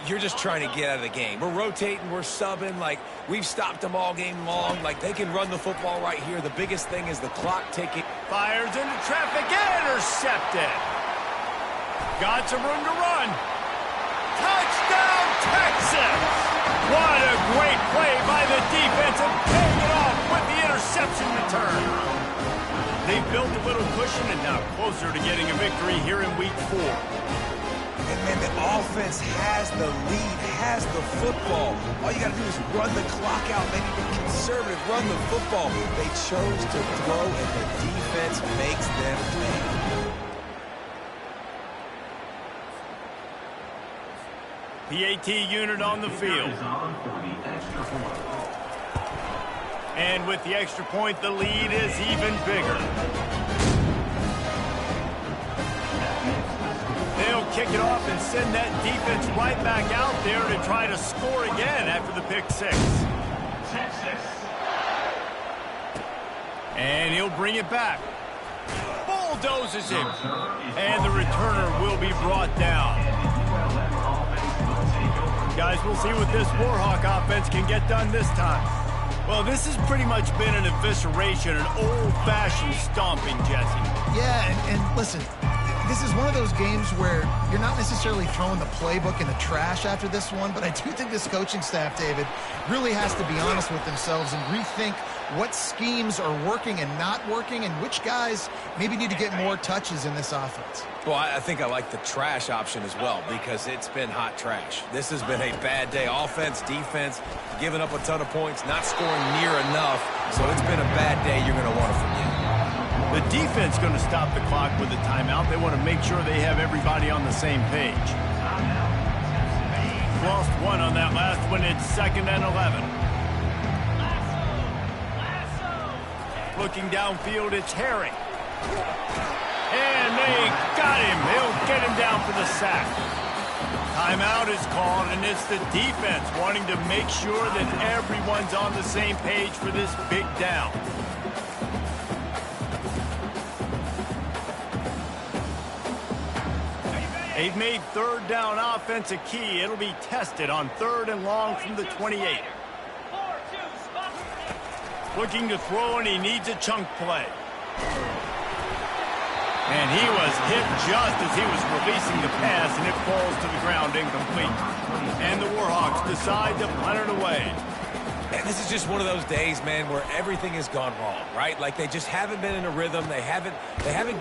B: you're just trying to get out of the game. We're rotating, we're subbing, like we've stopped them all game long. Like they can run the football right here. The biggest thing is the clock ticking.
A: Fires into traffic, intercepted. Got some room to run. Touchdown, Texas! What a great play by the defense and paying it off with the interception return. They've built a little cushion and now closer to getting a victory here in week 4.
B: And, man, the offense has the lead, has the football. All you got to do is run the clock out, maybe be conservative, run the football. They chose to throw, and the defense makes them pay.
A: PAT unit on the field. And with the extra point, the lead is even bigger. They'll kick it off and send that defense right back out there to try to score again after the pick 6. And he'll bring it back. Bulldozes him. And the returner will be brought down. Guys, we'll see what this Warhawk offense can get done this time. Well, this has pretty much been an evisceration, an old-fashioned stomping, Jesse.
C: Yeah, and listen, this is one of those games where you're not necessarily throwing the playbook in the trash after this one, but I do think this coaching staff, David, really has to be honest with themselves and rethink what schemes are working and not working and which guys maybe need to get more touches in this offense.
B: Well, I think I like the trash option as well because it's been hot trash. This has been a bad day. Offense, defense, giving up a ton of points, not scoring near enough. So it's been a bad day. You're going to want to forget.
A: The defense going to stop the clock with a timeout. They want to make sure they have everybody on the same page. Lost one on that last one. It's 2nd and 11. Looking downfield, it's Herring. And they got him. They'll get him down for the sack. Timeout is called, and it's the defense wanting to make sure that everyone's on the same page for this big down. They've made 3rd down offense a key. It'll be tested on 3rd and long from the 28. Looking to throw, and he needs a chunk play. And he was hit just as he was releasing the pass, and it falls to the ground incomplete. And the Warhawks decide to punt it away.
B: And this is just one of those days, man, where everything has gone wrong, right? Like they just haven't been in a rhythm. They haven't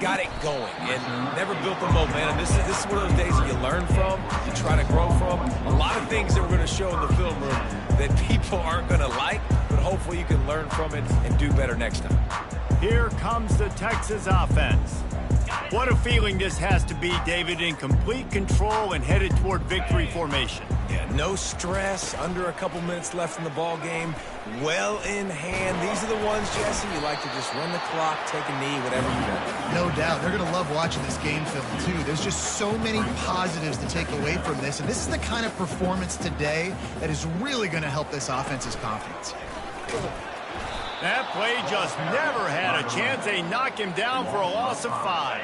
B: got it going and never built the momentum. This is one of those days that you learn from, you try to grow from. A lot of things that we're going to show in the film room that people aren't going to like, but hopefully you can learn from it and do better next time.
A: Here comes the Texas offense. What a feeling this has to be, David, in complete control and headed toward victory formation.
B: Yeah, no stress, under a couple minutes left in the ball game, well in hand. These are the ones, Jesse, you like to just run the clock, take a knee, whatever you want.
C: No doubt. They're going to love watching this game film, too. There's just so many positives to take away from this, and this is the kind of performance today that is really going to help this offense's confidence.
A: That play just never had a chance. They knock him down for a loss of 5.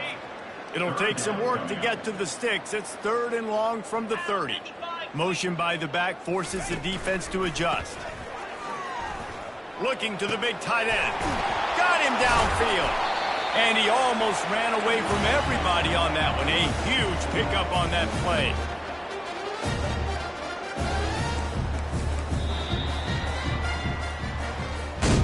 A: It'll take some work to get to the sticks. It's 3rd and long from the 30. Motion by the back forces the defense to adjust. Looking to the big tight end. Got him downfield. And he almost ran away from everybody on that one. A huge pickup on that play.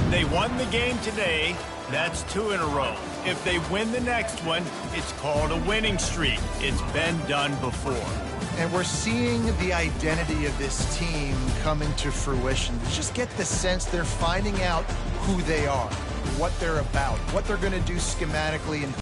A: They won the game today. That's 2 in a row. If they win the next one, it's called a winning streak. It's been done before.
C: And we're seeing the identity of this team come into fruition. You just get the sense they're finding out who they are, what they're about, what they're going to do schematically, and